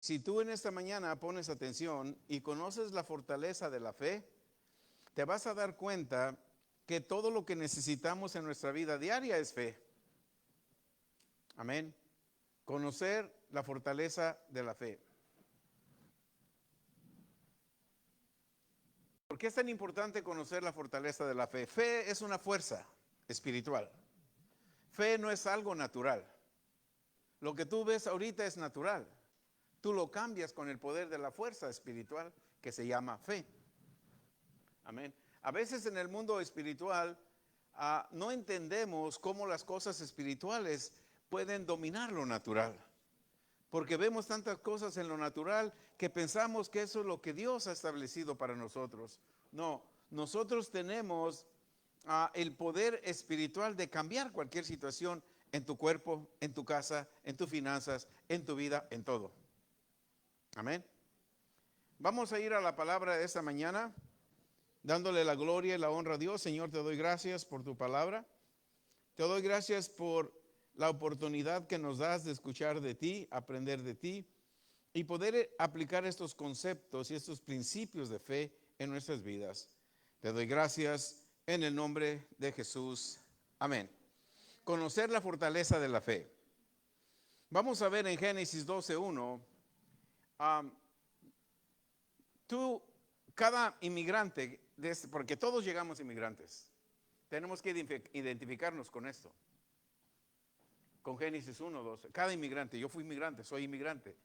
Si tú en esta mañana pones atención y conoces la fortaleza de la fe, te vas a dar cuenta que todo lo que necesitamos en nuestra vida diaria es fe. Amén. Conocer la fortaleza de la fe. ¿Por qué es tan importante conocer la fortaleza de la fe? Fe es una fuerza espiritual. Fe no es algo natural. Lo que tú ves ahorita es natural. Tú lo cambias con el poder de la fuerza espiritual que se llama fe. Amén. A veces en el mundo espiritual no entendemos cómo las cosas espirituales pueden dominar lo natural. Porque vemos tantas cosas en lo natural que pensamos que eso es lo que Dios ha establecido para nosotros. No, nosotros tenemos el poder espiritual de cambiar cualquier situación en tu cuerpo, en tu casa, en tus finanzas, en tu vida, en todo. Amén. Vamos a ir a la palabra de esta mañana, dándole la gloria y la honra a Dios. Señor, te doy gracias por tu palabra. Te doy gracias por la oportunidad que nos das de escuchar de ti, aprender de ti y poder aplicar estos conceptos y estos principios de fe en nuestras vidas. Te doy gracias en el nombre de Jesús. Amén. Conocer la fortaleza de la fe. Vamos a ver en Génesis 12:1. Cada inmigrante, porque todos llegamos inmigrantes, tenemos que identificarnos con esto. Con Génesis 1:12. Cada inmigrante, yo fui inmigrante, soy inmigrante.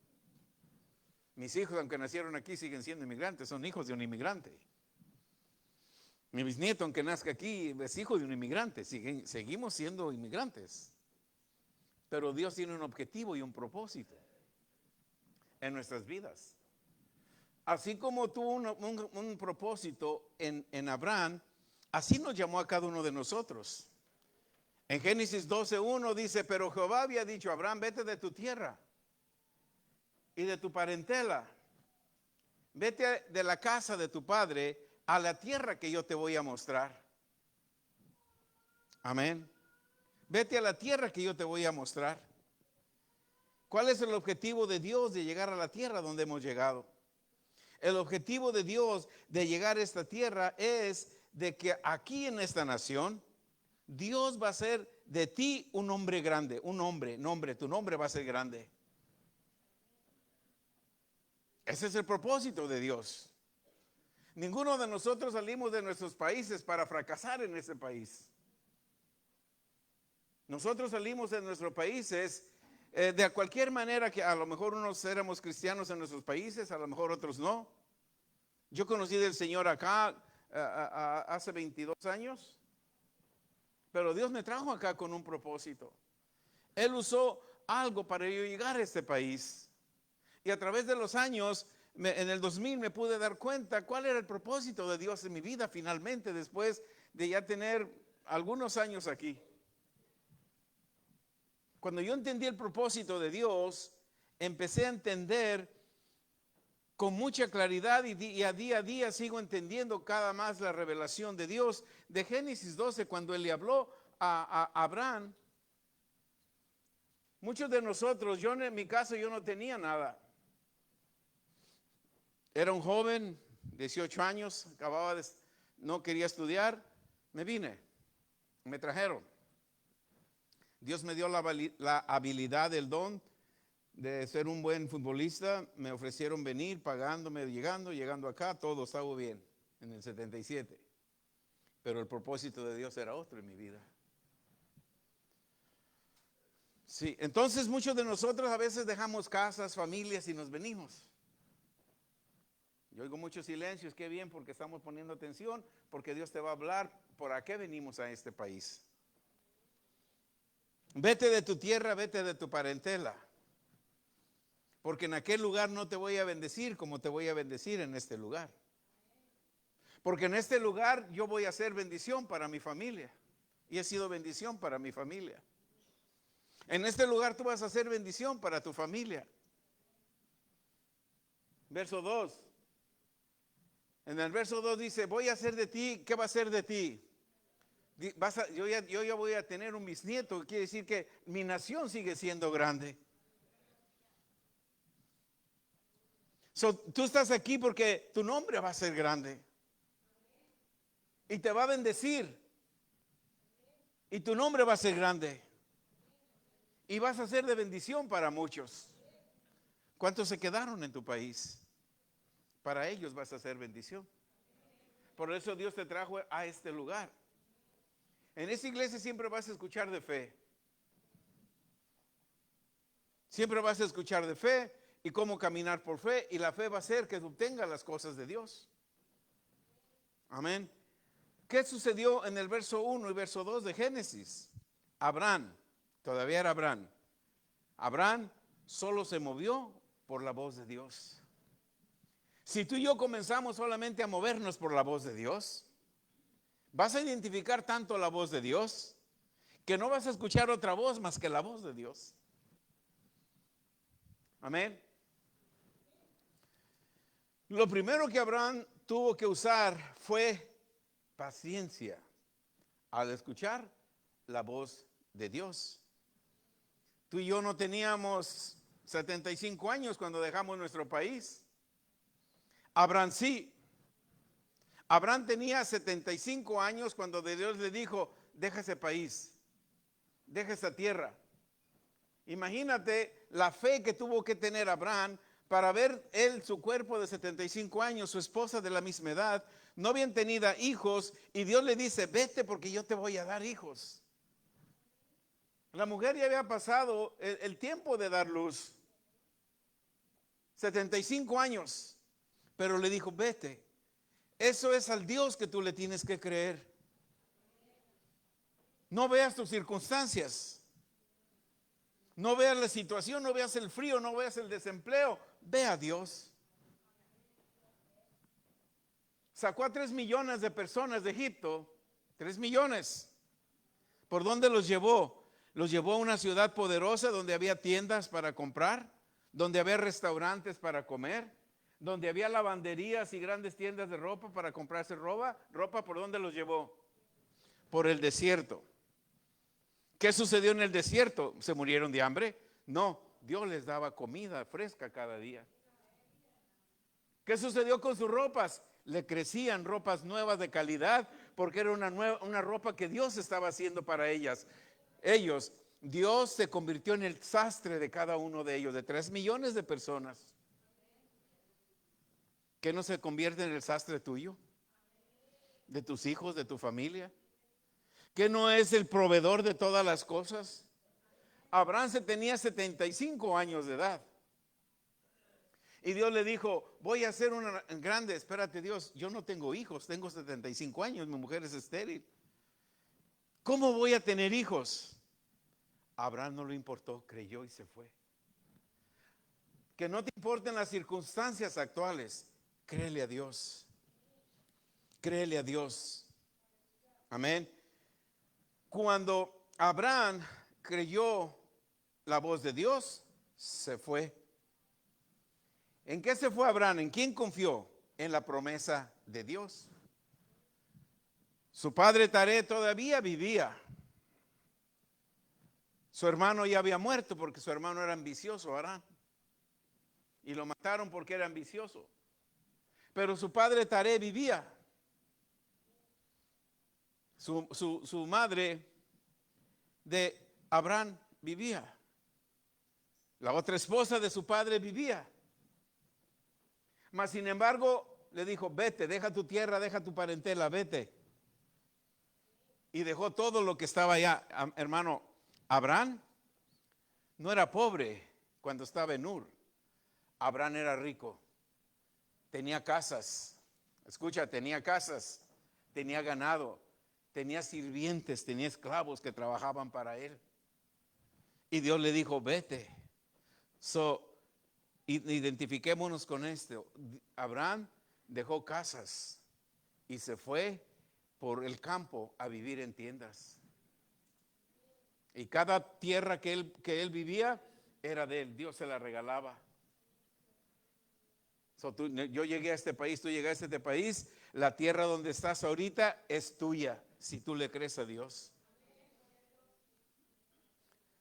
Mis hijos, aunque nacieron aquí, siguen siendo inmigrantes, son hijos de un inmigrante. Mi bisnieto, aunque nazca aquí, es hijo de un inmigrante, seguimos siendo inmigrantes. Pero Dios tiene un objetivo y un propósito en nuestras vidas. Así como tuvo un propósito en Abraham, así nos llamó a cada uno de nosotros. En Génesis 12:1 dice, pero Jehová había dicho a Abraham, vete de tu tierra y de tu parentela, vete de la casa de tu padre a la tierra que yo te voy a mostrar. Amén. Vete a la tierra que yo te voy a mostrar. ¿Cuál es el objetivo de Dios de llegar a la tierra donde hemos llegado? El objetivo de Dios de llegar a esta tierra es de que aquí en esta nación, Dios va a hacer de ti un hombre grande, tu nombre va a ser grande. Ese es el propósito de Dios. Ninguno de nosotros salimos de nuestros países para fracasar en ese país. Nosotros salimos de nuestros países de cualquier manera, que a lo mejor unos éramos cristianos en nuestros países, a lo mejor otros no. Yo conocí del Señor acá hace 22 años, pero Dios me trajo acá con un propósito. Él usó algo para yo llegar a este país. Y a través de los años, en el 2000 me pude dar cuenta cuál era el propósito de Dios en mi vida finalmente, después de ya tener algunos años aquí. Cuando yo entendí el propósito de Dios, empecé a entender con mucha claridad y a día sigo entendiendo cada más la revelación de Dios. De Génesis 12, cuando Él le habló a Abraham, muchos de nosotros, yo en mi caso yo no tenía nada. Era un joven, 18 años, no quería estudiar, me vine, me trajeron. Dios me dio la habilidad, el don de ser un buen futbolista. Me ofrecieron venir, pagándome, llegando acá, todo estaba bien en el 77. Pero el propósito de Dios era otro en mi vida. Sí, entonces muchos de nosotros a veces dejamos casas, familias y nos venimos. Yo oigo muchos silencios, qué bien, porque estamos poniendo atención, porque Dios te va a hablar por a qué venimos a este país. Vete de tu tierra, vete de tu parentela, porque en aquel lugar no te voy a bendecir como te voy a bendecir en este lugar. Porque en este lugar yo voy a ser bendición para mi familia, y he sido bendición para mi familia. En este lugar tú vas a ser bendición para tu familia. Verso 2. En el verso 2 dice, voy a hacer de ti, ¿qué va a hacer de ti? Yo ya voy a tener un bisnieto, quiere decir que mi nación sigue siendo grande. So, tú estás aquí porque tu nombre va a ser grande. Y te va a bendecir. Y tu nombre va a ser grande. Y vas a ser de bendición para muchos. ¿Cuántos se quedaron en tu país? Para ellos vas a ser bendición. Por eso Dios te trajo a este lugar. En esta iglesia siempre vas a escuchar de fe. Siempre vas a escuchar de fe y cómo caminar por fe. Y la fe va a hacer que obtengas las cosas de Dios. Amén. ¿Qué sucedió en el verso 1 y verso 2 de Génesis? Abraham, todavía era Abraham. Abraham solo se movió por la voz de Dios. Si tú y yo comenzamos solamente a movernos por la voz de Dios, vas a identificar tanto la voz de Dios que no vas a escuchar otra voz más que la voz de Dios. Amén. Lo primero que Abraham tuvo que usar fue paciencia al escuchar la voz de Dios. Tú y yo no teníamos 75 años cuando dejamos nuestro país. Abraham sí. Abraham tenía 75 años cuando Dios le dijo, deja ese país, deja esa tierra. Imagínate la fe que tuvo que tener Abraham para ver él, su cuerpo de 75 años, su esposa de la misma edad, no habían tenido hijos y Dios le dice, vete porque yo te voy a dar hijos. La mujer ya había pasado el tiempo de dar luz, 75 años, pero le dijo, vete. Eso es al Dios que tú le tienes que creer. No veas tus circunstancias. No veas la situación, no veas el frío, no veas el desempleo. Ve a Dios. Sacó a 3 millones de personas de Egipto. 3 millones. ¿Por dónde los llevó? Los llevó a una ciudad poderosa donde había tiendas para comprar, donde había restaurantes para comer, donde había lavanderías y grandes tiendas de ropa para comprarse ropa. ¿Por dónde los llevó? Por el desierto. ¿Qué sucedió en el desierto? ¿Se murieron de hambre? No, Dios les daba comida fresca cada día. ¿Qué sucedió con sus ropas? Le crecían ropas nuevas de calidad porque era una ropa que Dios estaba haciendo para ellos. Dios se convirtió en el sastre de cada uno de ellos, de 3 millones de personas. ¿Qué no se convierte en el sastre tuyo? ¿De tus hijos, de tu familia? ¿Qué no es el proveedor de todas las cosas? Abraham tenía 75 años de edad. Y Dios le dijo, voy a hacer una grande, espérate Dios, yo no tengo hijos, tengo 75 años, mi mujer es estéril. ¿Cómo voy a tener hijos? Abraham no le importó, creyó y se fue. Que no te importen las circunstancias actuales, créele a Dios. Créele a Dios. Amén. Cuando Abraham creyó la voz de Dios, se fue. ¿En qué se fue Abraham? ¿En quién confió? En la promesa de Dios. Su padre Taré todavía vivía. Su hermano ya había muerto porque su hermano era ambicioso, Abraham. Y lo mataron porque era ambicioso. Pero su padre Taré vivía. Su madre de Abraham vivía. La otra esposa de su padre vivía. Mas sin embargo le dijo, vete, deja tu tierra, deja tu parentela, vete. Y dejó todo lo que estaba allá. Hermano, Abraham no era pobre cuando estaba en Ur. Abraham era rico. Tenía casas. Escucha, tenía casas. Tenía ganado. Tenía sirvientes, tenía esclavos que trabajaban para él. Y Dios le dijo, vete. Identifiquémonos con esto. Abraham dejó casas y se fue por el campo a vivir en tiendas. Y cada tierra que él vivía era de él. Dios se la regalaba. Yo llegué a este país, tú llegaste a este país. La tierra donde estás ahorita es tuya, si tú le crees a Dios.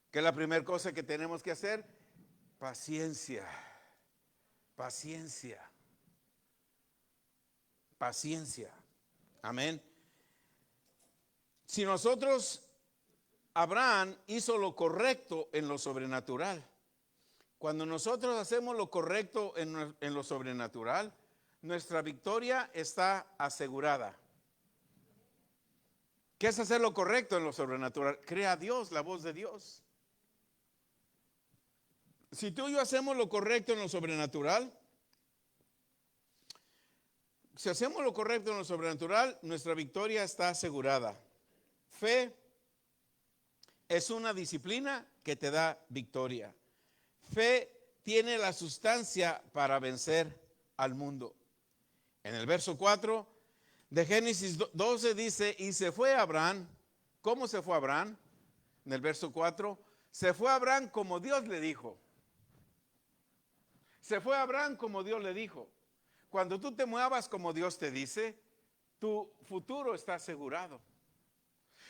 ¿Qué es la primera cosa que tenemos que hacer? Paciencia. Paciencia. Paciencia. Amén. Si nosotros, Abraham hizo lo correcto en lo sobrenatural. Cuando nosotros hacemos lo correcto en lo sobrenatural, nuestra victoria está asegurada. ¿Qué es hacer lo correcto en lo sobrenatural? Crea a Dios, la voz de Dios. Si tú y yo hacemos lo correcto en lo sobrenatural, si hacemos lo correcto en lo sobrenatural, nuestra victoria está asegurada. Fe es una disciplina que te da victoria. Fe tiene la sustancia para vencer al mundo. En el verso 4 de Génesis 12 dice, y se fue Abraham. ¿Cómo se fue Abraham? En el verso 4, se fue Abraham como Dios le dijo. Se fue Abraham como Dios le dijo. Cuando tú te muevas como Dios te dice, tu futuro está asegurado.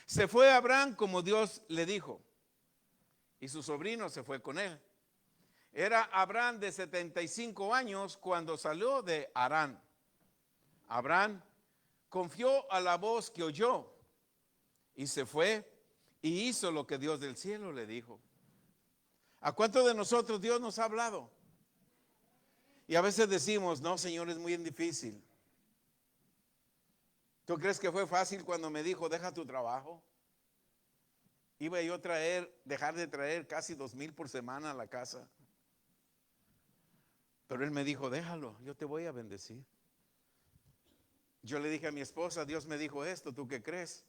Se fue Abraham como Dios le dijo. Y su sobrino se fue con él. Era Abraham de 75 años cuando salió de Harán. Abraham confió a la voz que oyó y se fue y hizo lo que Dios del cielo le dijo. ¿A cuántos de nosotros Dios nos ha hablado? Y a veces decimos, no, Señor, es muy difícil. ¿Tú crees que fue fácil cuando me dijo, deja tu trabajo? Iba yo a dejar de traer casi 2,000 por semana a la casa. Pero Él me dijo, déjalo, yo te voy a bendecir. Yo le dije a mi esposa, Dios me dijo esto, ¿tú qué crees?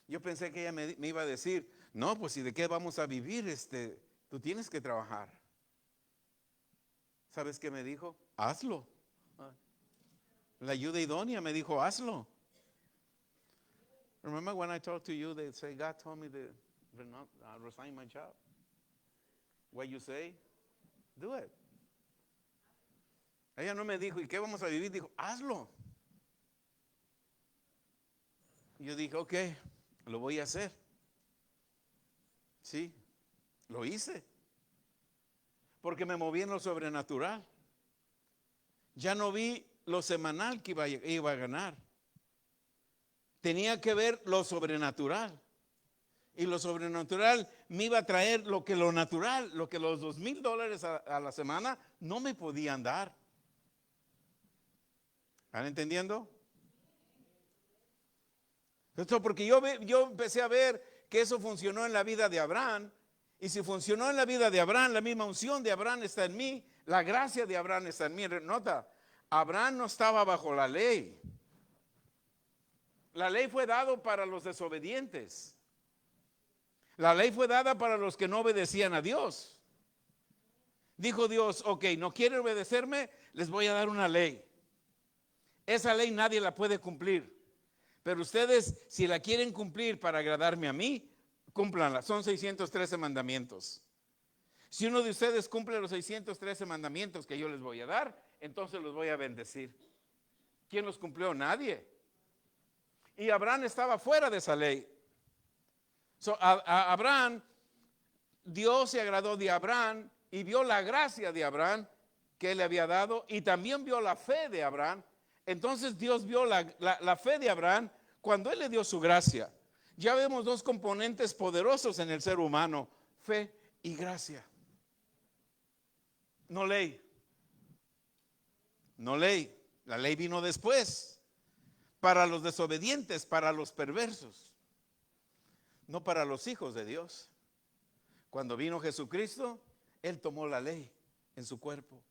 Yo pensé que ella me iba a decir, no, pues ¿y de qué vamos a vivir? Tú tienes que trabajar. ¿Sabes qué me dijo? Hazlo. La ayuda idónea me dijo, hazlo. Remember when I talked to you, they say, God told me to resign my job. What you say, do it. Ella no me dijo, ¿y qué vamos a vivir? Dijo, hazlo. Y yo dije, ok, lo voy a hacer. Sí, lo hice. Porque me moví en lo sobrenatural. Ya no vi lo semanal que iba a ganar. Tenía que ver lo sobrenatural. Y lo sobrenatural me iba a traer lo que lo natural, lo que los $2,000 a la semana no me podían dar. ¿Están entendiendo? Esto porque yo empecé a ver que eso funcionó en la vida de Abraham. Y si funcionó en la vida de Abraham, la misma unción de Abraham está en mí, la gracia de Abraham está en mí. Nota, Abraham no estaba bajo la ley. La ley fue dada para los desobedientes. La ley fue dada para los que no obedecían a Dios. Dijo Dios, ok, no quieren obedecerme, les voy a dar una ley. Esa ley nadie la puede cumplir. Pero ustedes, si la quieren cumplir para agradarme a mí, cúmplanla. Son 613 mandamientos. Si uno de ustedes cumple los 613 mandamientos que yo les voy a dar, entonces los voy a bendecir. ¿Quién los cumplió? Nadie. Y Abraham estaba fuera de esa ley. Abraham, Dios se agradó de Abraham y vio la gracia de Abraham que él le había dado y también vio la fe de Abraham. Entonces Dios vio la fe de Abraham cuando él le dio su gracia. Ya vemos dos componentes poderosos en el ser humano, fe y gracia. No ley. No ley. La ley vino después. Para los desobedientes, para los perversos. No para los hijos de Dios. Cuando vino Jesucristo, Él tomó la ley en su cuerpo.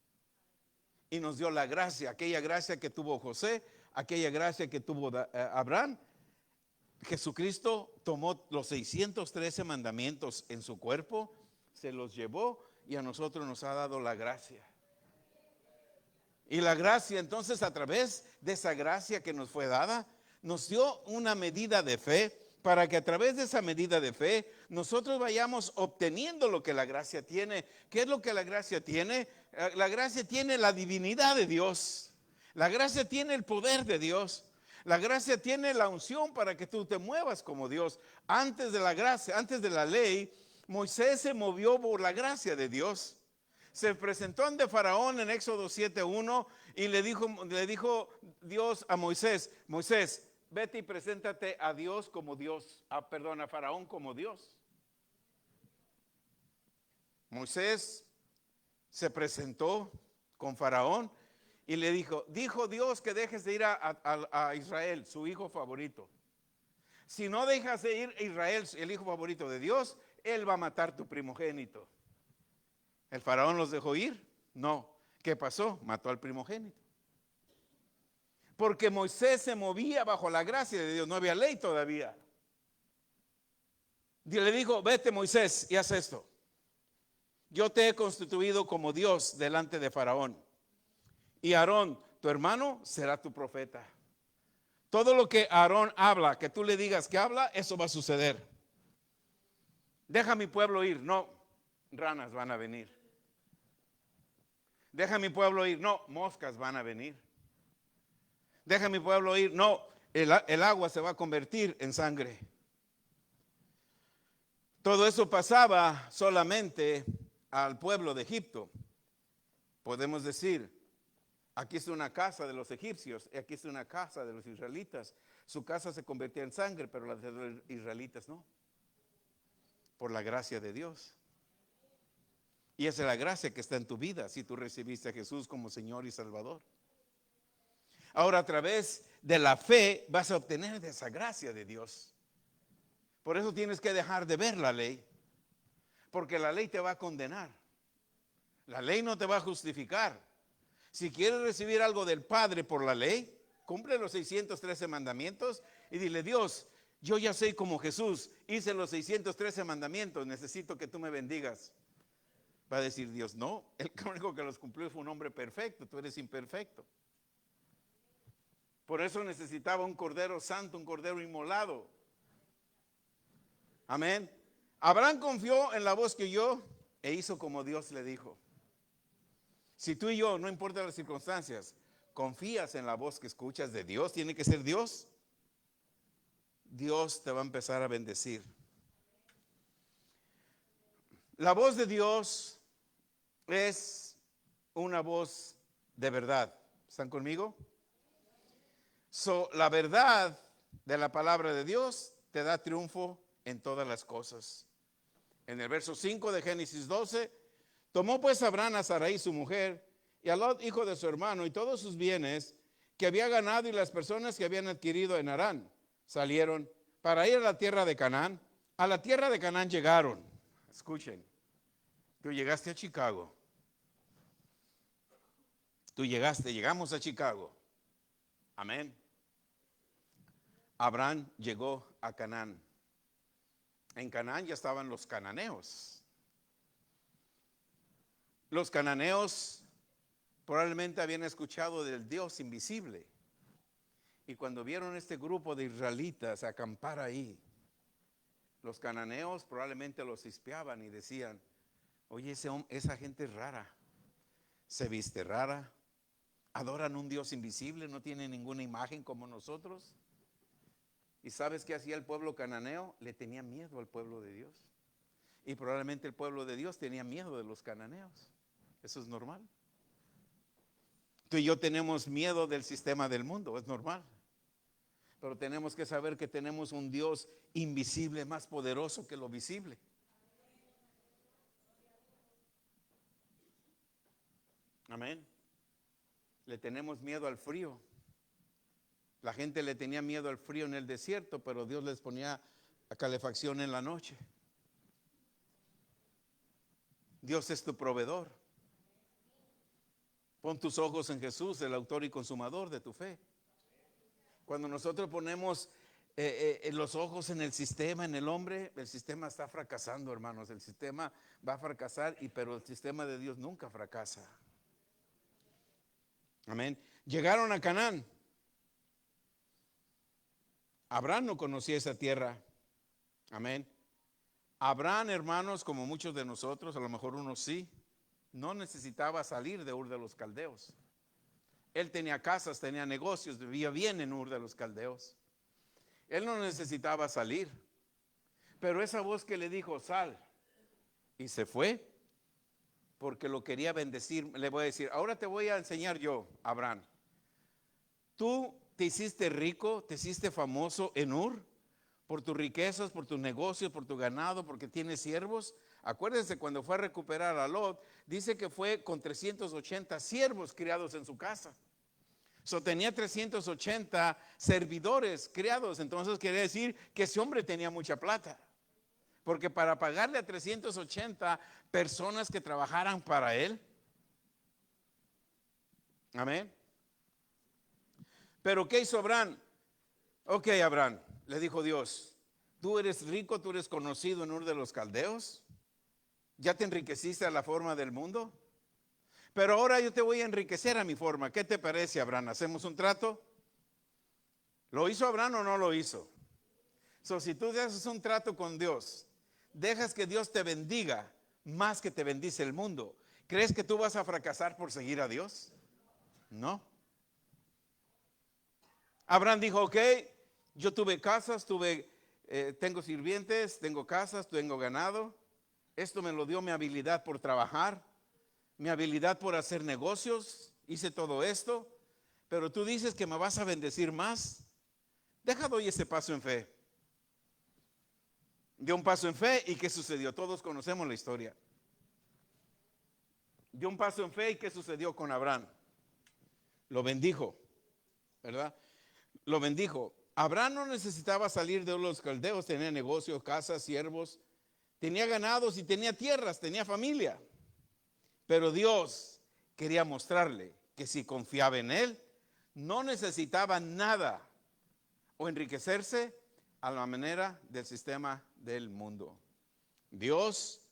Y nos dio la gracia, aquella gracia que tuvo José, aquella gracia que tuvo Abraham. Jesucristo tomó los 613 mandamientos en su cuerpo, se los llevó y a nosotros nos ha dado la gracia. Y la gracia, entonces, a través de esa gracia que nos fue dada, nos dio una medida de fe para que a través de esa medida de fe nosotros vayamos obteniendo lo que la gracia tiene. ¿Qué es lo que la gracia tiene? La gracia tiene la divinidad de Dios. La gracia tiene el poder de Dios. La gracia tiene la unción para que tú te muevas como Dios. Antes de la gracia, antes de la ley, Moisés se movió por la gracia de Dios. se presentó ante Faraón en Éxodo 7:1 y le dijo Dios a Moisés, Moisés, vete y preséntate a Dios como Dios, a Faraón como Dios. Moisés se presentó con Faraón y le dijo Dios que dejes de ir a Israel, su hijo favorito. Si no dejas de ir a Israel, el hijo favorito de Dios, él va a matar tu primogénito. ¿El faraón los dejó ir? No. ¿Qué pasó? Mató al primogénito. Porque Moisés se movía bajo la gracia de Dios, no había ley todavía. Dios le dijo, vete Moisés y haz esto. Yo te he constituido como Dios delante de Faraón. Y Aarón, tu hermano, será tu profeta. Todo lo que Aarón habla, que tú le digas que habla, eso va a suceder. Deja a mi pueblo ir. No, ranas van a venir. Deja a mi pueblo ir. No, moscas van a venir. Deja a mi pueblo ir. No, el agua se va a convertir en sangre. Todo eso pasaba solamente al pueblo de Egipto. Podemos decir, aquí está una casa de los egipcios y aquí está una casa de los israelitas. Su casa se convertía en sangre, pero la de los israelitas no. Por la gracia de Dios. Y esa es la gracia que está en tu vida si tú recibiste a Jesús como Señor y Salvador. Ahora a través de la fe vas a obtener de esa gracia de Dios. Por eso tienes que dejar de ver la ley. Porque la ley te va a condenar. La ley no te va a justificar. Si quieres recibir algo del Padre por la ley, cumple los 613 mandamientos y dile, Dios, yo ya soy como Jesús, hice los 613 mandamientos, necesito que tú me bendigas. Va a decir Dios, no, el único que los cumplió fue un hombre perfecto, tú eres imperfecto. Por eso necesitaba un cordero santo, un cordero inmolado. Amén. Abraham confió en la voz que oyó e hizo como Dios le dijo. Si tú y yo, no importa las circunstancias, confías en la voz que escuchas de Dios, tiene que ser Dios, Dios te va a empezar a bendecir. La voz de Dios es una voz de verdad. ¿Están conmigo? La verdad de la palabra de Dios te da triunfo en todas las cosas. En el verso 5 de Génesis 12, tomó pues Abraham a Sarai su mujer y a Lot hijo de su hermano y todos sus bienes que había ganado y las personas que habían adquirido en Harán. Salieron para ir a la tierra de Canaán. A la tierra de Canaán llegaron. Escuchen, tú llegaste a Chicago. Llegamos a Chicago. Amén. Abraham llegó a Canaán. En Canaán ya estaban los cananeos. Los cananeos probablemente habían escuchado del Dios invisible. Y cuando vieron este grupo de israelitas acampar ahí, los cananeos probablemente los espiaban y decían, oye, esa gente es rara, se viste rara, adoran un Dios invisible, no tienen ninguna imagen como nosotros. ¿Y sabes qué hacía el pueblo cananeo? Le tenía miedo al pueblo de Dios. Y probablemente el pueblo de Dios tenía miedo de los cananeos. Eso es normal. Tú y yo tenemos miedo del sistema del mundo, es normal. Pero tenemos que saber que tenemos un Dios invisible más poderoso que lo visible. Amén. Le tenemos miedo al frío. La gente le tenía miedo al frío en el desierto, pero Dios les ponía a calefacción en la noche. Dios es tu proveedor. Pon tus ojos en Jesús, el autor y consumador de tu fe. Cuando nosotros ponemos los ojos en el sistema, en el hombre, el sistema está fracasando, hermanos. El sistema va a fracasar, pero el sistema de Dios nunca fracasa. Amén. Llegaron a Canaán. Abraham no conocía esa tierra. Amén. Abraham, hermanos, como muchos de nosotros, a lo mejor unos sí, no necesitaba salir de Ur de los Caldeos. Él tenía casas, tenía negocios, vivía bien en Ur de los Caldeos. Él no necesitaba salir. Pero esa voz que le dijo, sal, y se fue, porque lo quería bendecir. Le voy a decir, ahora te voy a enseñar yo, Abraham. Tú te hiciste rico, te hiciste famoso en Ur por tus riquezas, por tus negocios, por tu ganado, porque tienes siervos. Acuérdense, cuando fue a recuperar a Lot, dice que fue con 380 siervos criados en su casa. Tenía 380 servidores criados. Entonces quiere decir que ese hombre tenía mucha plata. Porque para pagarle a 380 personas que trabajaran para él. Amén. Pero ¿qué hizo Abraham? Ok, Abraham, le dijo Dios, tú eres rico, tú eres conocido en Ur de los Caldeos. Ya te enriqueciste a la forma del mundo. Pero ahora yo te voy a enriquecer a mi forma. ¿Qué te parece, Abraham? ¿Hacemos un trato? ¿Lo hizo Abraham o no lo hizo? Si tú haces un trato con Dios, dejas que Dios te bendiga más que te bendice el mundo, ¿crees que tú vas a fracasar por seguir a Dios? No. Abraham dijo, ok, yo tuve casas, tengo sirvientes, tengo casas, tengo ganado. Esto me lo dio mi habilidad por trabajar, mi habilidad por hacer negocios. Hice todo esto, pero tú dices que me vas a bendecir más. Deja doy ese paso en fe. Dio un paso en fe y ¿qué sucedió? Todos conocemos la historia. Dio un paso en fe y ¿qué sucedió con Abraham? Lo bendijo, ¿verdad? Lo bendijo. Abraham no necesitaba salir de los caldeos, tenía negocios, casas, siervos, tenía ganados y tenía tierras, tenía familia. Pero Dios quería mostrarle que si confiaba en él, no necesitaba nada o enriquecerse a la manera del sistema del mundo. Dios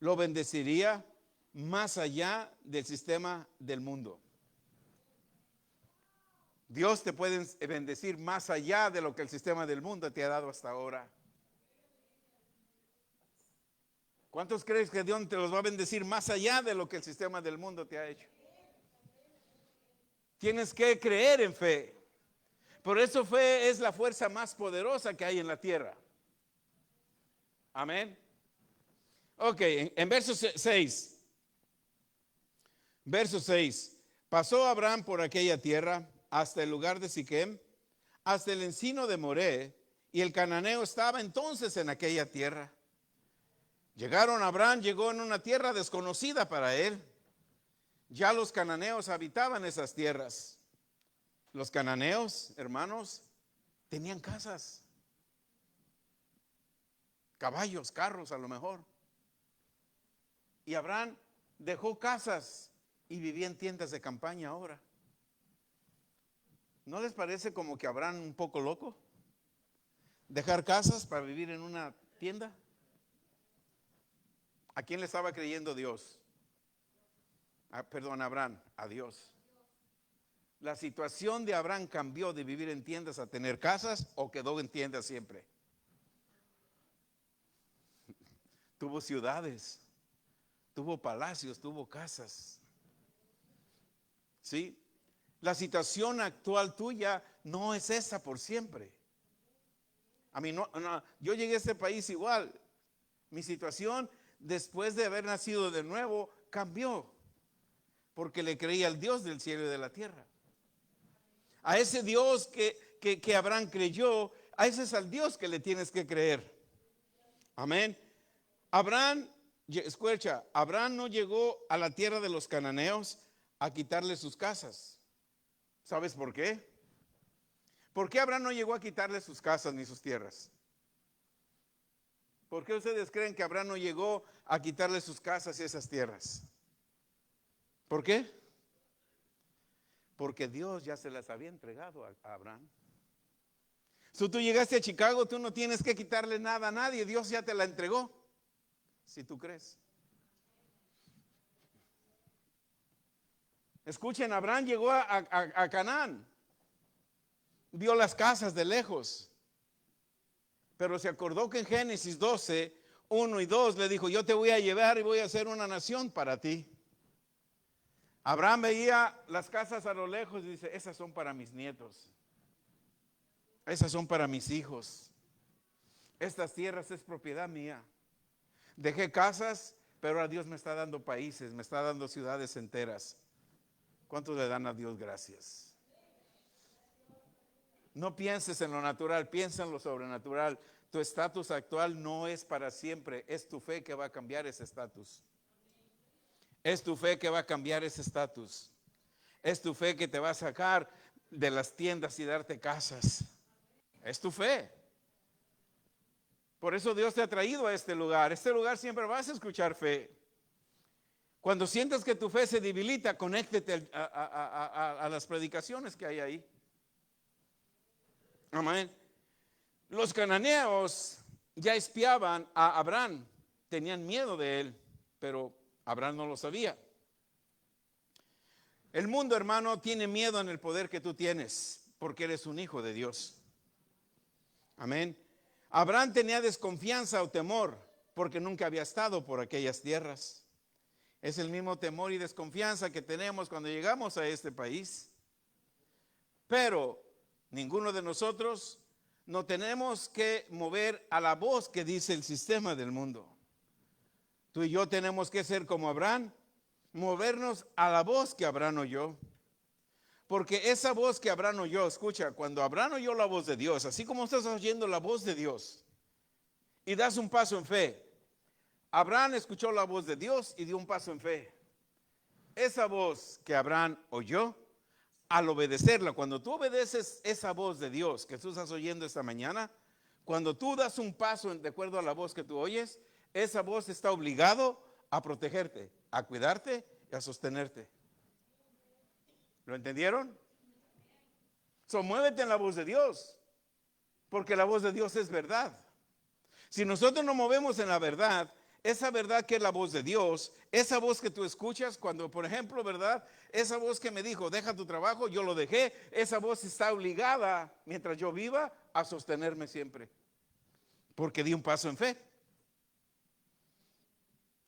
lo bendeciría más allá del sistema del mundo. Dios te puede bendecir más allá de lo que el sistema del mundo te ha dado hasta ahora. ¿Cuántos crees que Dios te los va a bendecir más allá de lo que el sistema del mundo te ha hecho? Tienes que creer en fe. Por eso fe es la fuerza más poderosa que hay en la tierra. Amén. Ok, en verso 6. Verso 6. Pasó Abraham por aquella tierra hasta el lugar de Siquem, hasta el encino de Moré, y el cananeo estaba entonces en aquella tierra. Abraham llegó en una tierra desconocida para él. Ya los cananeos habitaban esas tierras. Los cananeos, hermanos, tenían casas, caballos, carros a lo mejor. Y Abraham dejó casas y vivía en tiendas de campaña ahora. ¿No les parece como que Abraham un poco loco? Dejar casas para vivir en una tienda. ¿A quién le estaba creyendo Dios? Abraham, a Dios. ¿La situación de Abraham cambió de vivir en tiendas a tener casas o quedó en tiendas siempre? Tuvo ciudades, tuvo palacios, tuvo casas. ¿Sí? La situación actual tuya no es esa por siempre. A mí no, yo llegué a este país igual. Mi situación después de haber nacido de nuevo cambió, porque le creí al Dios del cielo y de la tierra. A ese Dios que Abraham creyó, a ese es al Dios que le tienes que creer. Amén. Escucha, Abraham no llegó a la tierra de los cananeos a quitarle sus casas. ¿Sabes por qué? ¿Por qué Abraham no llegó a quitarle sus casas ni sus tierras? ¿Por qué ustedes creen que Abraham no llegó a quitarle sus casas y esas tierras? ¿Por qué? Porque Dios ya se las había entregado a Abraham. Si tú llegaste a Chicago, tú no tienes que quitarle nada a nadie. Dios ya te la entregó, si tú crees. Escuchen, Abraham llegó a Canaán, vio las casas de lejos, pero se acordó que en Génesis 12, 1 y 2 le dijo, yo te voy a llevar y voy a hacer una nación para ti. Abraham veía las casas a lo lejos y dice, esas son para mis nietos, esas son para mis hijos, estas tierras es propiedad mía. Dejé casas Pero ahora Dios me está dando países, me está dando ciudades enteras. ¿Cuántos le dan a Dios gracias? No pienses en lo natural, piensa en lo sobrenatural. Tu estatus actual no es para siempre, es tu fe que va a cambiar ese estatus. Es tu fe que va a cambiar ese estatus. Es tu fe que te va a sacar de las tiendas y darte casas. Es tu fe. Por eso Dios te ha traído a este lugar. Este lugar siempre vas a escuchar fe. Cuando sientas que tu fe se debilita, conéctete a las predicaciones que hay ahí. Amén. Los cananeos ya espiaban a Abraham. Tenían miedo de él, pero Abraham no lo sabía. El mundo, hermano, tiene miedo en el poder que tú tienes, porque eres un hijo de Dios. Amén. Abraham tenía desconfianza o temor, porque nunca había estado por aquellas tierras. Es el mismo temor y desconfianza que tenemos cuando llegamos a este país. Pero ninguno de nosotros no tenemos que mover a la voz que dice el sistema del mundo. Tú y yo tenemos que ser como Abraham, movernos a la voz que Abraham oyó. Porque esa voz que Abraham oyó, escucha, cuando Abraham oyó la voz de Dios, así como estás oyendo la voz de Dios y das un paso en fe, Abraham escuchó la voz de Dios y dio un paso en fe. Esa voz que Abraham oyó, al obedecerla, cuando tú obedeces esa voz de Dios que tú estás oyendo esta mañana, cuando tú das un paso de acuerdo a la voz que tú oyes, esa voz está obligado a protegerte, a cuidarte y a sostenerte. ¿Lo entendieron? Muévete en la voz de Dios, porque la voz de Dios es verdad. Si nosotros nos movemos en la verdad, esa verdad que es la voz de Dios, esa voz que tú escuchas cuando, por ejemplo, ¿verdad? Esa voz que me dijo, deja tu trabajo, yo lo dejé, esa voz está obligada, mientras yo viva, a sostenerme siempre, porque di un paso en fe.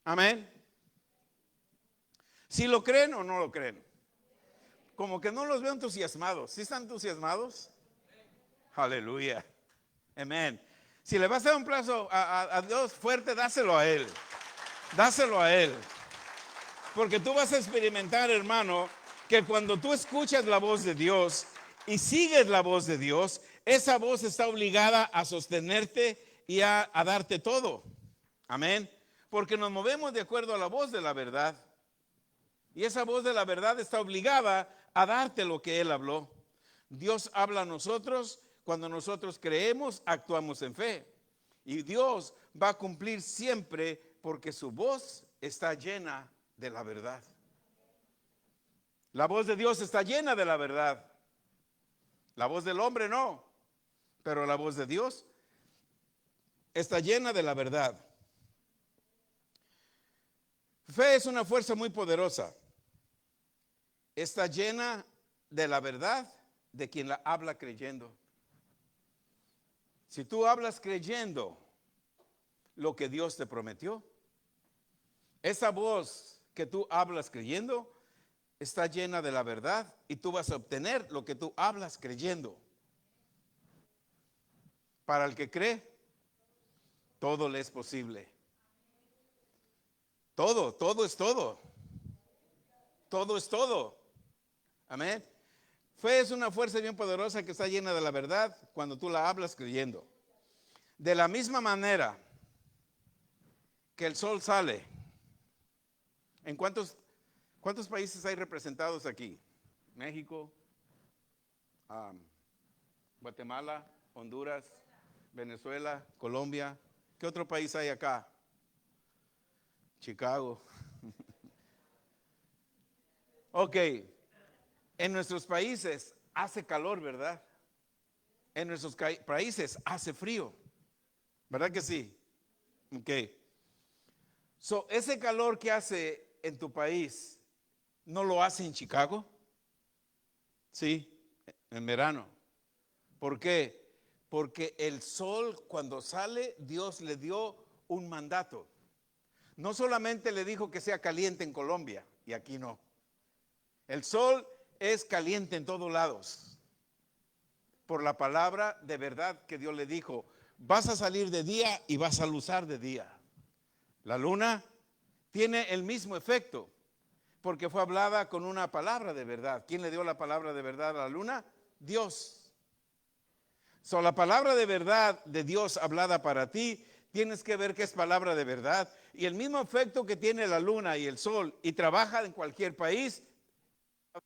Amén. ¿Si lo creen o no lo creen? Como que no los veo entusiasmados. ¿Sí están entusiasmados? Aleluya. Amén. Si le vas a dar un plazo a Dios fuerte, dáselo a Él. Dáselo a Él. Porque tú vas a experimentar, hermano, que cuando tú escuchas la voz de Dios y sigues la voz de Dios, esa voz está obligada a sostenerte y a darte todo. Amén. Porque nos movemos de acuerdo a la voz de la verdad. Y esa voz de la verdad está obligada a darte lo que Él habló. Dios habla a nosotros cuando nosotros creemos, actuamos en fe. Y Dios va a cumplir siempre porque su voz está llena de la verdad. La voz de Dios está llena de la verdad. La voz del hombre no, pero la voz de Dios está llena de la verdad. Fe es una fuerza muy poderosa. Está llena de la verdad de quien la habla creyendo. Si tú hablas creyendo lo que Dios te prometió, esa voz que tú hablas creyendo está llena de la verdad y tú vas a obtener lo que tú hablas creyendo. Para el que cree, todo le es posible. Todo es todo. Todo es todo. Amén. Fe es una fuerza bien poderosa que está llena de la verdad cuando tú la hablas creyendo. De la misma manera que el sol sale. ¿En cuántos países hay representados aquí? México, Guatemala, Honduras, Venezuela, Colombia. ¿Qué otro país hay acá? Chicago. Ok. En nuestros países hace calor, ¿verdad? En nuestros países hace frío. ¿Verdad que sí? Ok. Ese calor que hace en tu país, ¿no lo hace en Chicago? Sí, en verano. ¿Por qué? Porque el sol cuando sale, Dios le dio un mandato. No solamente le dijo que sea caliente en Colombia, y aquí no. El sol es caliente en todos lados. Por la palabra de verdad que Dios le dijo, vas a salir de día y vas a luzar de día. La luna tiene el mismo efecto, porque fue hablada con una palabra de verdad. ¿Quién le dio la palabra de verdad a la luna? Dios. La palabra de verdad de Dios hablada para ti, tienes que ver que es palabra de verdad. Y el mismo efecto que tiene la luna y el sol y trabaja en cualquier país,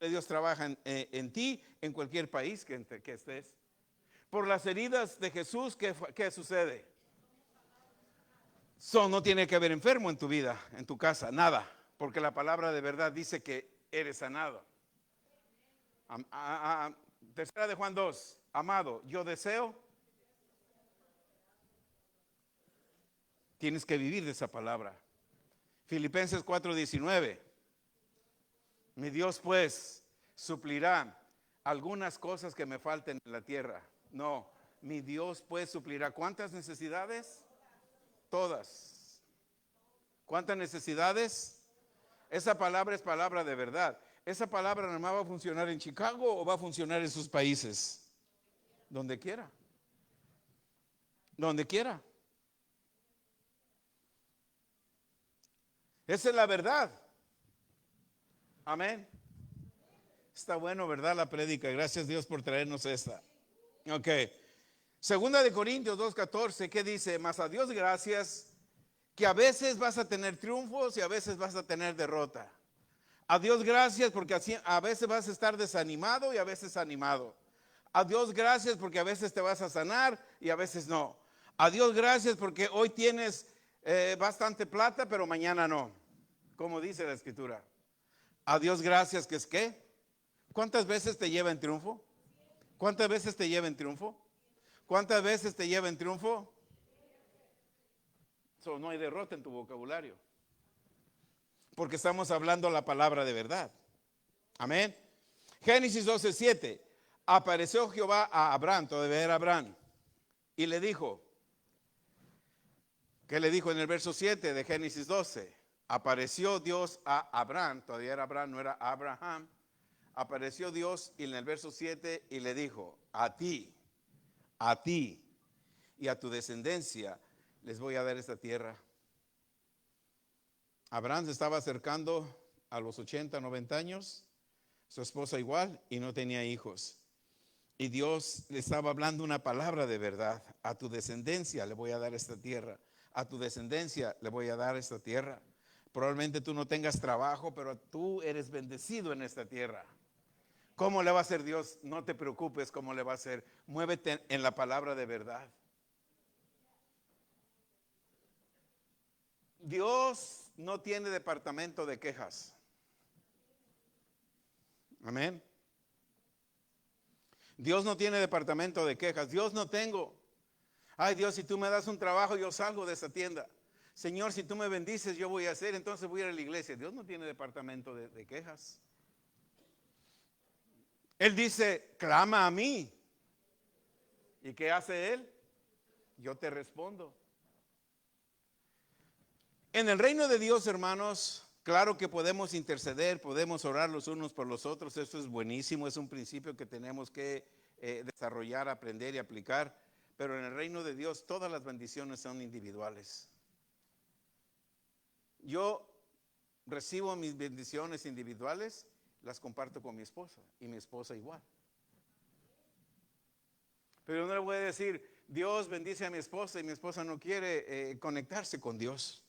Dios trabaja en ti, en cualquier país que estés. Por las heridas de Jesús, ¿qué sucede? No tiene que haber enfermo en tu vida, en tu casa, nada. Porque la palabra de verdad dice que eres sanado. Tercera de Juan 2. Amado, yo deseo. Tienes que vivir de esa palabra. Filipenses 4:19. Mi Dios pues suplirá algunas cosas que me falten en la tierra. No, mi Dios pues suplirá. ¿Cuántas necesidades? Todas. ¿Cuántas necesidades? Esa palabra es palabra de verdad. ¿Esa palabra nada más va a funcionar en Chicago o va a funcionar en sus países? Donde quiera. Donde quiera. Esa es la verdad. Amén. Está bueno, ¿verdad? La prédica. Gracias Dios por traernos esta. Ok. Segunda de Corintios 2:14, ¿qué dice? Mas a Dios gracias, que a veces vas a tener triunfos y a veces vas a tener derrota. A Dios gracias porque así, a veces vas a estar desanimado y a veces animado. A Dios gracias porque a veces te vas a sanar y a veces no. A Dios gracias porque hoy tienes bastante plata, pero mañana no. Como dice la Escritura. A Dios gracias que es ¿qué? ¿Cuántas veces te lleva en triunfo? ¿Cuántas veces te lleva en triunfo? ¿Cuántas veces te lleva en triunfo? No hay derrota en tu vocabulario. Porque estamos hablando la palabra de verdad. Amén. Génesis 12:7. Apareció Jehová a Abraham, todavía era Abraham, y le dijo, ¿qué le dijo en el verso 7 de Génesis 12? Apareció Dios a Abraham, todavía era Abraham, no era Abraham. Apareció Dios y en el verso 7 y le dijo, a ti y a tu descendencia les voy a dar esta tierra. Abraham se estaba acercando a los 80, 90 años, su esposa igual, y no tenía hijos. Y Dios le estaba hablando una palabra de verdad. A tu descendencia le voy a dar esta tierra. A tu descendencia le voy a dar esta tierra. Probablemente tú no tengas trabajo, pero tú eres bendecido en esta tierra. ¿Cómo le va a hacer Dios? No te preocupes cómo le va a hacer. Muévete en la palabra de verdad. Dios no tiene departamento de quejas. Amén. Dios no tiene departamento de quejas. Dios no tengo. Ay Dios, si tú me das un trabajo, yo salgo de esa tienda. Señor, si tú me bendices, yo voy a hacer, entonces voy a ir a la iglesia. Dios no tiene departamento de quejas. Él dice, clama a mí. ¿Y qué hace Él? Yo te respondo. En el reino de Dios, hermanos, claro que podemos interceder, podemos orar los unos por los otros. Eso es buenísimo, es un principio que tenemos que desarrollar, aprender y aplicar. Pero en el reino de Dios todas las bendiciones son individuales. Yo recibo mis bendiciones individuales, las comparto con mi esposa y mi esposa igual. Pero no le voy a decir, Dios bendice a mi esposa y mi esposa no quiere conectarse con Dios.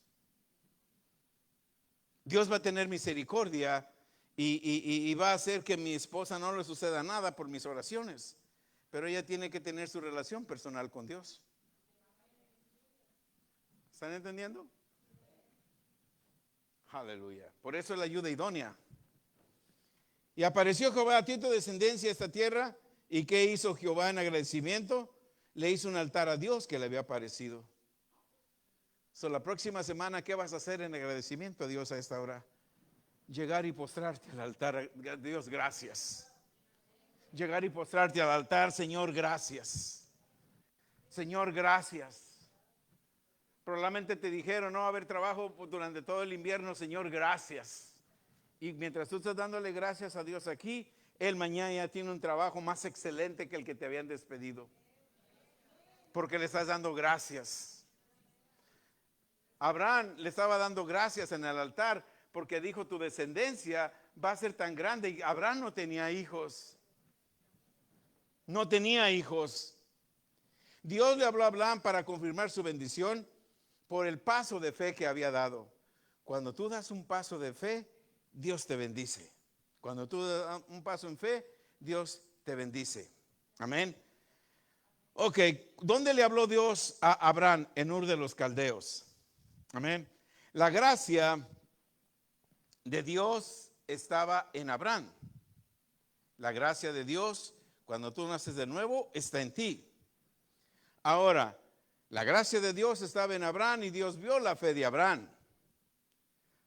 Dios va a tener misericordia y va a hacer que a mi esposa no le suceda nada por mis oraciones. Pero ella tiene que tener su relación personal con Dios. ¿Están entendiendo? Aleluya. Por eso es la ayuda idónea. Y apareció Jehová a ti tu descendencia a esta tierra. ¿Y qué hizo Jehová en agradecimiento? Le hizo un altar a Dios que le había aparecido. La próxima semana, ¿qué vas a hacer en agradecimiento a Dios a esta hora? Llegar y postrarte al altar. Dios, gracias. Llegar y postrarte al altar, Señor, gracias. Señor, gracias. Probablemente te dijeron, no va a haber trabajo durante todo el invierno, Señor, gracias. Y mientras tú estás dándole gracias a Dios aquí, Él mañana ya tiene un trabajo más excelente que el que te habían despedido. Porque le estás dando gracias. Abraham le estaba dando gracias en el altar porque dijo, tu descendencia va a ser tan grande. Y Abraham no tenía hijos. No tenía hijos. Dios le habló a Abraham para confirmar su bendición por el paso de fe que había dado. Cuando tú das un paso de fe, Dios te bendice. Cuando tú das un paso en fe, Dios te bendice. Amén. Ok, ¿dónde le habló Dios a Abraham? En Ur de los Caldeos. Amén. La gracia de Dios estaba en Abraham. La gracia de Dios, cuando tú naces de nuevo, está en ti. Ahora, la gracia de Dios estaba en Abraham y Dios vio la fe de Abraham.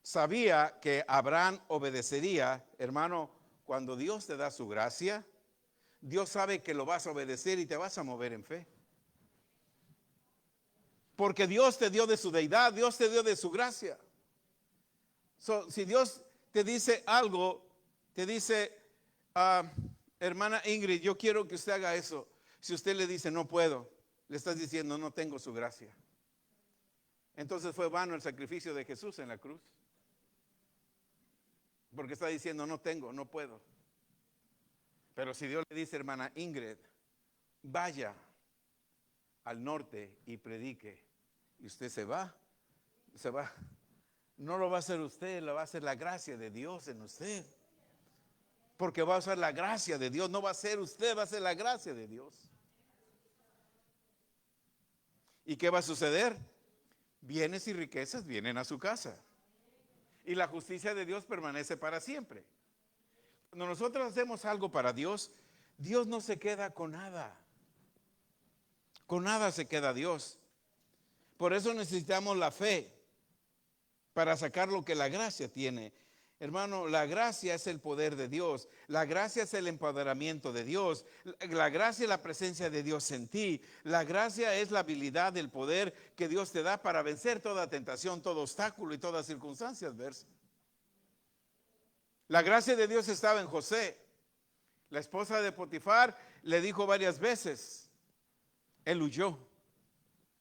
Sabía que Abraham obedecería. Hermano, cuando Dios te da su gracia, Dios sabe que lo vas a obedecer y te vas a mover en fe. Porque Dios te dio de su deidad, Dios te dio de su gracia. Si Dios te dice algo, te dice, hermana Ingrid, yo quiero que usted haga eso. Si usted le dice, no puedo, le estás diciendo, no tengo su gracia. Entonces fue vano el sacrificio de Jesús en la cruz. Porque está diciendo, no tengo, no puedo. Pero si Dios le dice, hermana Ingrid, vaya al norte y predique, y usted se va. No lo va a hacer usted, lo va a hacer la gracia de Dios en usted. Porque va a usar la gracia de Dios, no va a ser usted, va a ser la gracia de Dios. ¿Y qué va a suceder? Bienes y riquezas vienen a su casa. Y la justicia de Dios permanece para siempre. Cuando nosotros hacemos algo para Dios, Dios no se queda con nada. Con nada se queda Dios. Por eso necesitamos la fe para sacar lo que la gracia tiene. Hermano, la gracia es el poder de Dios. La gracia es el empoderamiento de Dios. La gracia es la presencia de Dios en ti. La gracia es la habilidad, el poder que Dios te da para vencer toda tentación, todo obstáculo y todas circunstancias adversas. La gracia de Dios estaba en José. La esposa de Potifar le dijo varias veces. Él huyó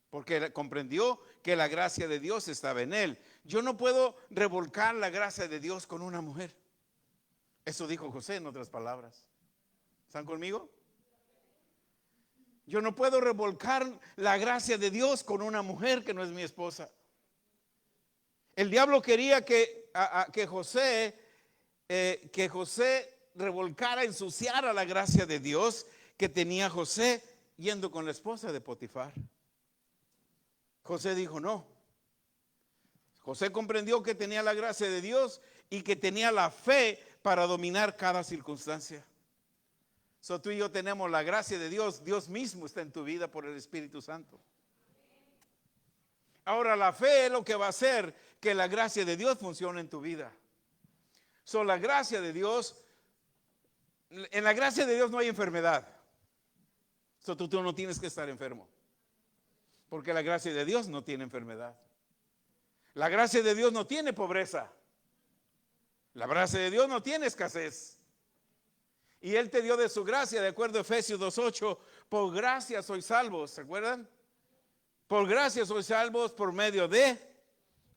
porque comprendió que la gracia de Dios estaba en él. Yo no puedo revolcar la gracia de Dios con una mujer. Eso dijo José en otras palabras. ¿Están conmigo? Yo no puedo revolcar la gracia de Dios con una mujer que no es mi esposa. El diablo quería que José revolcara, ensuciara la gracia de Dios que tenía José yendo con la esposa de Potifar. José dijo no. José comprendió que tenía la gracia de Dios y que tenía la fe para dominar cada circunstancia. Tú y yo tenemos la gracia de Dios. Dios mismo está en tu vida por el Espíritu Santo. Ahora la fe es lo que va a hacer que la gracia de Dios funcione en tu vida. La gracia de Dios, en la gracia de Dios no hay enfermedad. Tú no tienes que estar enfermo. Porque la gracia de Dios no tiene enfermedad. La gracia de Dios no tiene pobreza. La gracia de Dios no tiene escasez. Y Él te dio de su gracia, de acuerdo a Efesios 2:8, por gracia sois salvos, ¿se acuerdan? Por gracia sois salvos por medio de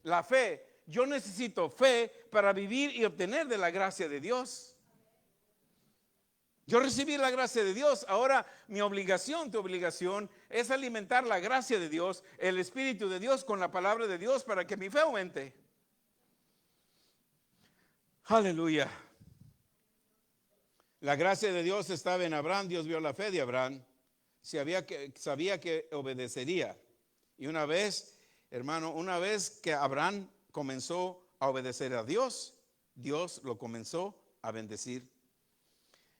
la fe. Yo necesito fe para vivir y obtener de la gracia de Dios. Yo recibí la gracia de Dios. Ahora mi obligación, tu obligación, es alimentar la gracia de Dios, el Espíritu de Dios con la palabra de Dios para que mi fe aumente. Aleluya. La gracia de Dios estaba en Abraham. Dios vio la fe de Abraham. Sabía que obedecería. Y una vez, hermano, una vez que Abraham comenzó a obedecer a Dios, Dios lo comenzó a bendecir.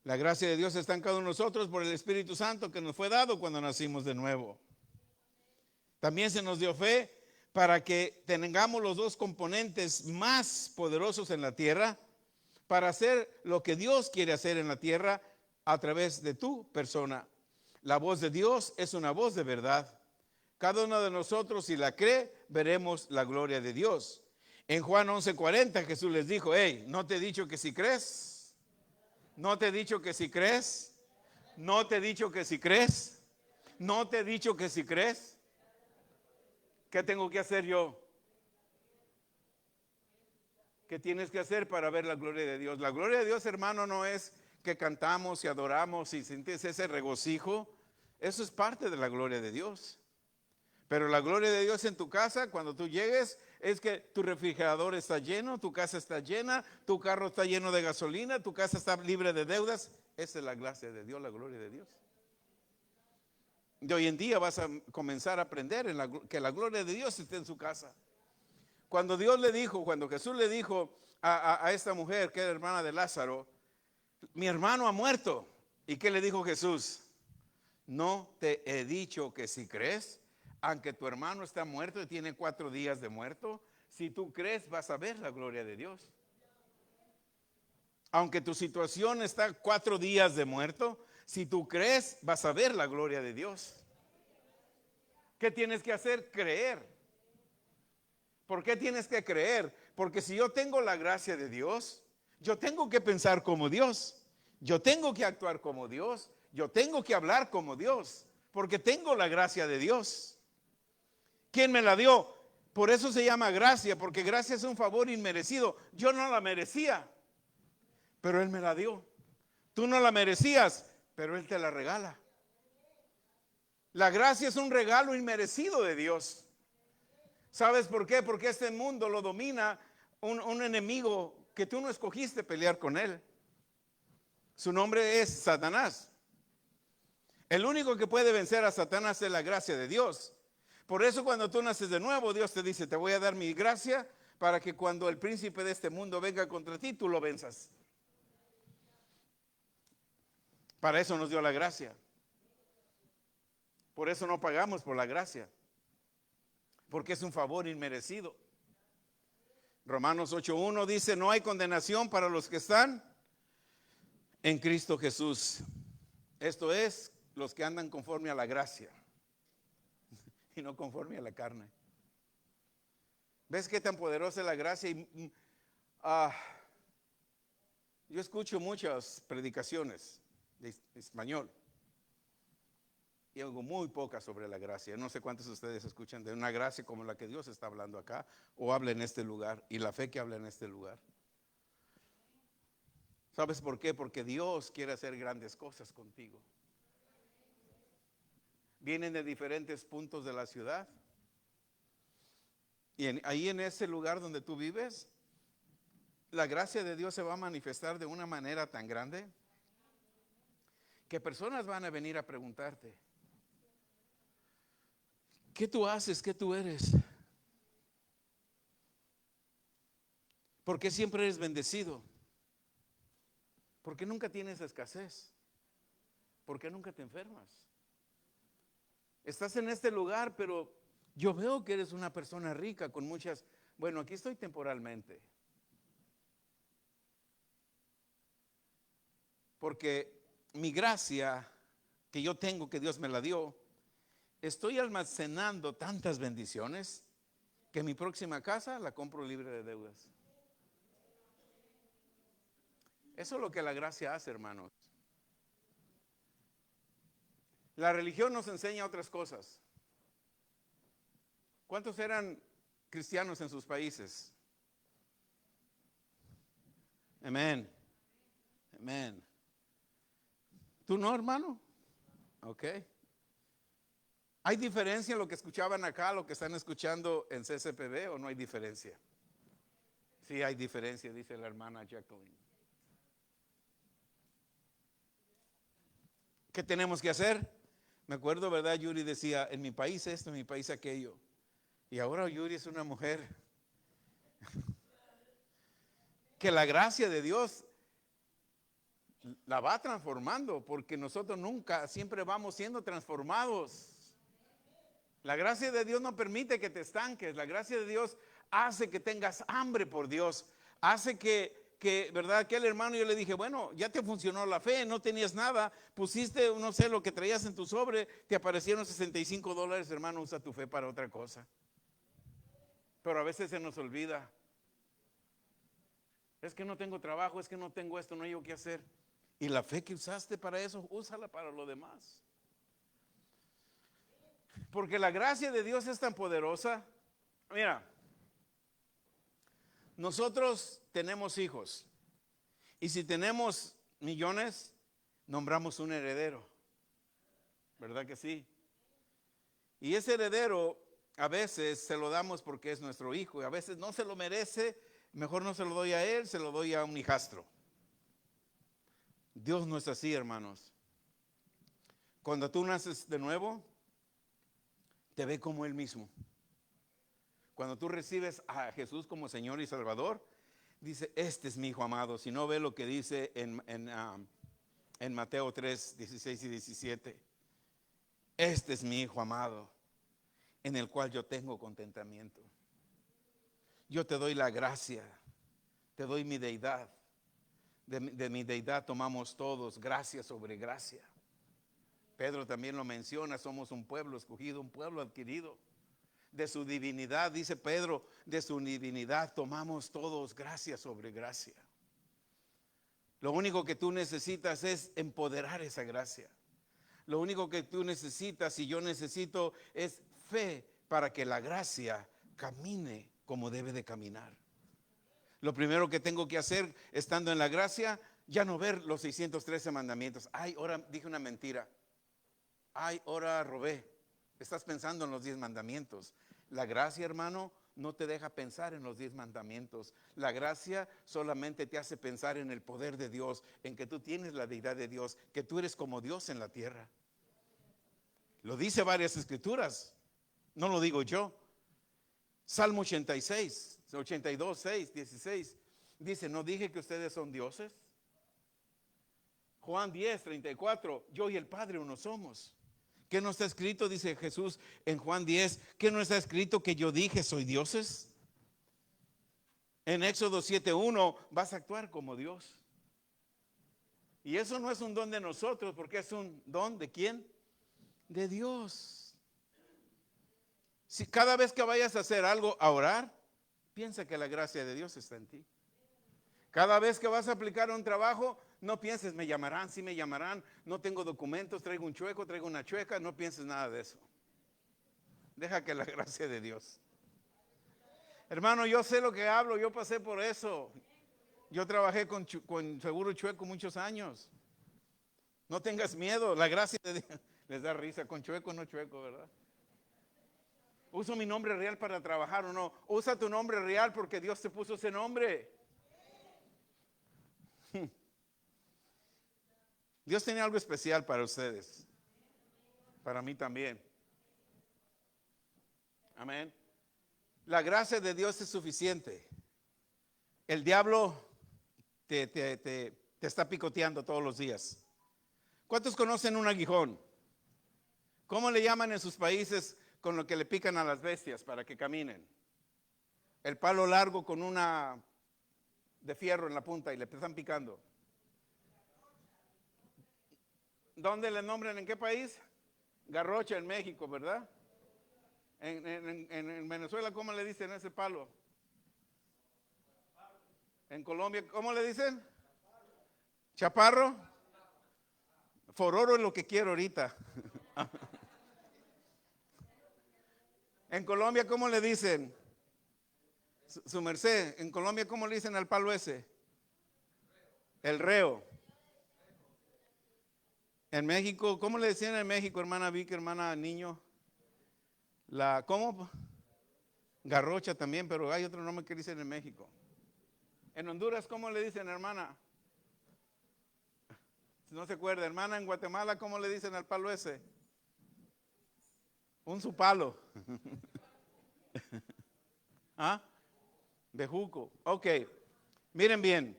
La gracia de Dios está en cada uno de nosotros por el Espíritu Santo que nos fue dado cuando nacimos de nuevo. También se nos dio fe para que tengamos los dos componentes más poderosos en la tierra para hacer lo que Dios quiere hacer en la tierra a través de tu persona. La voz de Dios es una voz de verdad. Cada uno de nosotros, si la cree, veremos la gloria de Dios. En Juan 11:40 Jesús les dijo, hey, ¿no te he dicho que si crees? ¿No te he dicho que si crees? ¿No te he dicho que si crees? ¿No te he dicho que si crees? ¿Qué tengo que hacer yo? ¿Qué tienes que hacer para ver la gloria de Dios? La gloria de Dios, hermano, no es que cantamos y adoramos y sientes ese regocijo. Eso es parte de la gloria de Dios. Pero la gloria de Dios en tu casa, cuando tú llegues, es que tu refrigerador está lleno, tu casa está llena, tu carro está lleno de gasolina, tu casa está libre de deudas. Esa es la gracia de Dios, la gloria de Dios. Y hoy en día vas a comenzar a aprender que la gloria de Dios esté en su casa. Cuando Jesús le dijo a esta mujer que era hermana de Lázaro, mi hermano ha muerto. ¿Y qué le dijo Jesús? No te he dicho que si crees, aunque tu hermano está muerto y tiene 4 días de muerto, si tú crees vas a ver la gloria de Dios. Aunque tu situación está 4 días de muerto, si tú crees vas a ver la gloria de Dios. ¿Qué tienes que hacer? Creer. ¿Por qué tienes que creer? Porque si yo tengo la gracia de Dios, yo tengo que pensar como Dios. Yo tengo que actuar como Dios. Yo tengo que hablar como Dios. Porque tengo la gracia de Dios. ¿Quién me la dio? Por eso se llama gracia, porque gracia es un favor inmerecido. Yo no la merecía, pero Él me la dio. Tú no la merecías, pero Él te la regala. La gracia es un regalo inmerecido de Dios. ¿Sabes por qué? Porque este mundo lo domina un enemigo que tú no escogiste pelear con él. Su nombre es Satanás. El único que puede vencer a Satanás es la gracia de Dios. Por eso cuando tú naces de nuevo, Dios te dice, te voy a dar mi gracia para que cuando el príncipe de este mundo venga contra ti, tú lo venzas. Para eso nos dio la gracia. Por eso no pagamos por la gracia. Porque es un favor inmerecido. Romanos 8:1 dice, no hay condenación para los que están en Cristo Jesús. Esto es, los que andan conforme a la gracia y no conforme a la carne. ¿Ves qué tan poderosa es la gracia? Yo escucho muchas predicaciones de español y oigo muy pocas sobre la gracia. No sé cuántos de ustedes escuchan de una gracia como la que Dios está hablando acá o habla en este lugar y la fe que habla en este lugar. ¿Sabes por qué? Porque Dios quiere hacer grandes cosas contigo. Vienen de diferentes puntos de la ciudad y ahí en ese lugar donde tú vives, la gracia de Dios se va a manifestar de una manera tan grande que personas van a venir a preguntarte, ¿qué tú haces? ¿Qué tú eres? ¿Por qué siempre eres bendecido? ¿Por qué nunca tienes escasez? ¿Por qué nunca te enfermas? Estás en este lugar, pero yo veo que eres una persona rica con muchas... Bueno, aquí estoy temporalmente. Porque mi gracia que yo tengo, que Dios me la dio, estoy almacenando tantas bendiciones que mi próxima casa la compro libre de deudas. Eso es lo que la gracia hace, hermanos. La religión nos enseña otras cosas. ¿Cuántos eran cristianos en sus países? Amén. Amén. ¿Tú no, hermano? Ok. ¿Hay diferencia en lo que escuchaban acá, lo que están escuchando en CCPB o no hay diferencia? Sí, hay diferencia, dice la hermana Jacqueline. ¿Qué tenemos que hacer? Me acuerdo, ¿verdad? Yuri decía, en mi país esto, en mi país aquello. Y ahora Yuri es una mujer que la gracia de Dios la va transformando, porque nosotros nunca, siempre vamos siendo transformados. La gracia de Dios no permite que te estanques. La gracia de Dios hace que tengas hambre por Dios. Hace que, ¿verdad? Aquel hermano, yo le dije, bueno, ya te funcionó la fe, no tenías nada, pusiste, no sé, lo que traías en tu sobre, te aparecieron $65, hermano, usa tu fe para otra cosa. Pero a veces se nos olvida. Es que no tengo trabajo, es que no tengo esto, no hay qué hacer. Y la fe que usaste para eso, úsala para lo demás. Porque la gracia de Dios es tan poderosa. Mira, Nosotros tenemos hijos. Y si tenemos millones, nombramos un heredero. ¿Verdad que sí? Y ese heredero a veces se lo damos porque es nuestro hijo. Y a veces no se lo merece. Mejor no se lo doy a él, se lo doy a un hijastro. Dios no es así, hermanos. Cuando tú naces de nuevo, te ve como Él mismo. Cuando tú recibes a Jesús como Señor y Salvador, dice, este es mi Hijo amado. Si no, ve lo que dice en Mateo 3, 16 y 17. Este es mi Hijo amado, en el cual yo tengo contentamiento. Yo te doy la gracia, te doy mi deidad. De mi deidad tomamos todos gracia sobre gracia. Pedro también lo menciona, somos un pueblo escogido, un pueblo adquirido. De su divinidad, dice Pedro, de su divinidad tomamos todos gracia sobre gracia. Lo único que tú necesitas es empoderar esa gracia. Lo único que tú necesitas y yo necesito es fe para que la gracia camine como debe de caminar. Lo primero que tengo que hacer estando en la gracia, ya no ver los 613 mandamientos. Ay, ahora dije una mentira. Ay, ahora robé. Estás pensando en los 10 mandamientos. La gracia, hermano, no te deja pensar en los 10 mandamientos. La gracia solamente te hace pensar en el poder de Dios, en que tú tienes la deidad de Dios, que tú eres como Dios en la tierra. Lo dice varias escrituras, no lo digo yo. Salmo 86, 82, 6, 16, dice, ¿no dije que ustedes son dioses? Juan 10, 34, yo y el Padre uno somos. ¿Qué no está escrito? Dice Jesús en Juan 10, ¿qué no está escrito que yo dije soy dioses? En Éxodo 7:1 vas a actuar como Dios. Y eso no es un don de nosotros, porque es un don ¿de quién? De Dios. Si cada vez que vayas a hacer algo, a orar, piensa que la gracia de Dios está en ti. Cada vez que vas a aplicar un trabajo, no pienses, me llamarán, sí me llamarán, no tengo documentos, traigo un chueco, traigo una chueca, no pienses nada de eso. Deja que la gracia de Dios. Hermano, yo sé lo que hablo, yo pasé por eso. Yo trabajé con seguro chueco muchos años. No tengas miedo, la gracia de Dios. Les da risa, con chueco no chueco, ¿verdad? ¿Uso mi nombre real para trabajar o no? Usa tu nombre real porque Dios te puso ese nombre. Dios tiene algo especial para ustedes. Para mí también. Amén. La gracia de Dios es suficiente. El diablo te está picoteando todos los días. ¿Cuántos conocen un aguijón? ¿Cómo le llaman en sus países con lo que le pican a las bestias para que caminen? El palo largo con una de fierro en la punta y le están picando. ¿Dónde le nombran? ¿En qué país? Garrocha en México, ¿verdad? En Venezuela, ¿cómo le dicen a ese palo? En Colombia, ¿cómo le dicen? ¿Chaparro? Fororo es lo que quiero ahorita. En Colombia, ¿cómo le dicen? Su merced, en Colombia, ¿cómo le dicen al palo ese? El reo. En México, ¿cómo le decían en México, hermana Vicky, hermana Niño? ¿Cómo? Garrocha también, pero hay otro nombre que dicen en México. En Honduras, ¿cómo le dicen, hermana? Si no se acuerda, hermana, en Guatemala, ¿cómo le dicen al palo ese? Un supalo. ¿Ah? Bejuco. Ok, miren bien.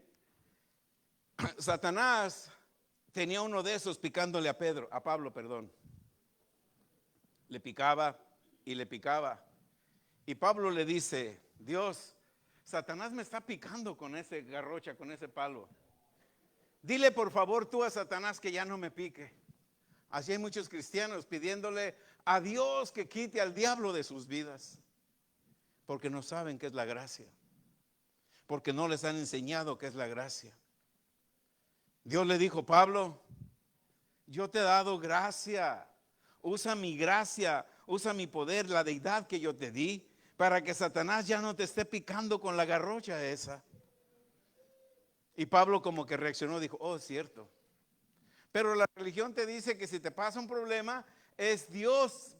Satanás tenía uno de esos picándole a Pablo. Le picaba y le picaba. Y Pablo le dice, Dios, Satanás me está picando con ese garrocha, con ese palo. Dile por favor tú a Satanás que ya no me pique. Así hay muchos cristianos pidiéndole a Dios que quite al diablo de sus vidas. Porque no saben qué es la gracia. Porque no les han enseñado qué es la gracia. Dios le dijo, Pablo, yo te he dado gracia. Usa mi gracia, usa mi poder, la deidad que yo te di, para que Satanás ya no te esté picando con la garrocha esa. Y Pablo como que reaccionó, dijo, oh, cierto. Pero la religión te dice que si te pasa un problema, es Dios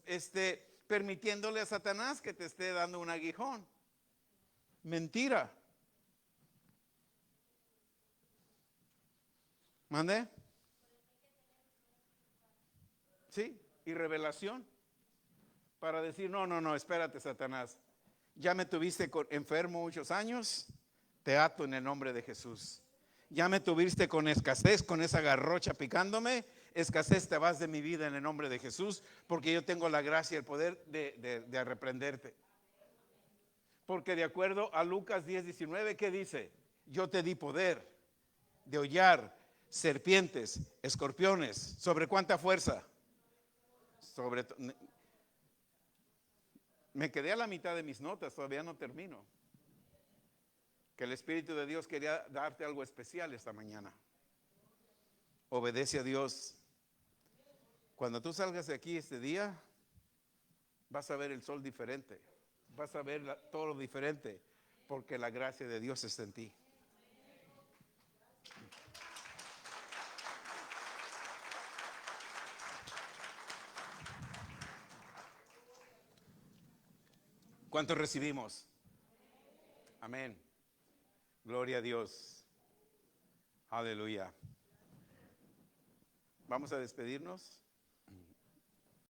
permitiéndole a Satanás que te esté dando un aguijón. Mentira. ¿Mande? Sí, y revelación. Para decir, no, espérate, Satanás. Ya me tuviste enfermo muchos años, te ato en el nombre de Jesús. Ya me tuviste con escasez, con esa garrocha picándome. Escasez, te vas de mi vida en el nombre de Jesús, porque yo tengo la gracia y el poder de reprenderte. Porque de acuerdo a Lucas 10:19, ¿qué dice? Yo te di poder de hollar serpientes, escorpiones. ¿Sobre cuánta fuerza? Me quedé a la mitad de mis notas, todavía no termino. Que el Espíritu de Dios quería darte algo especial esta mañana. Obedece a Dios. Cuando tú salgas de aquí este día, vas a ver el sol diferente. Vas a ver todo lo diferente, porque la gracia de Dios está en ti. ¿Cuántos recibimos? Amén. Gloria a Dios. Aleluya. Vamos a despedirnos.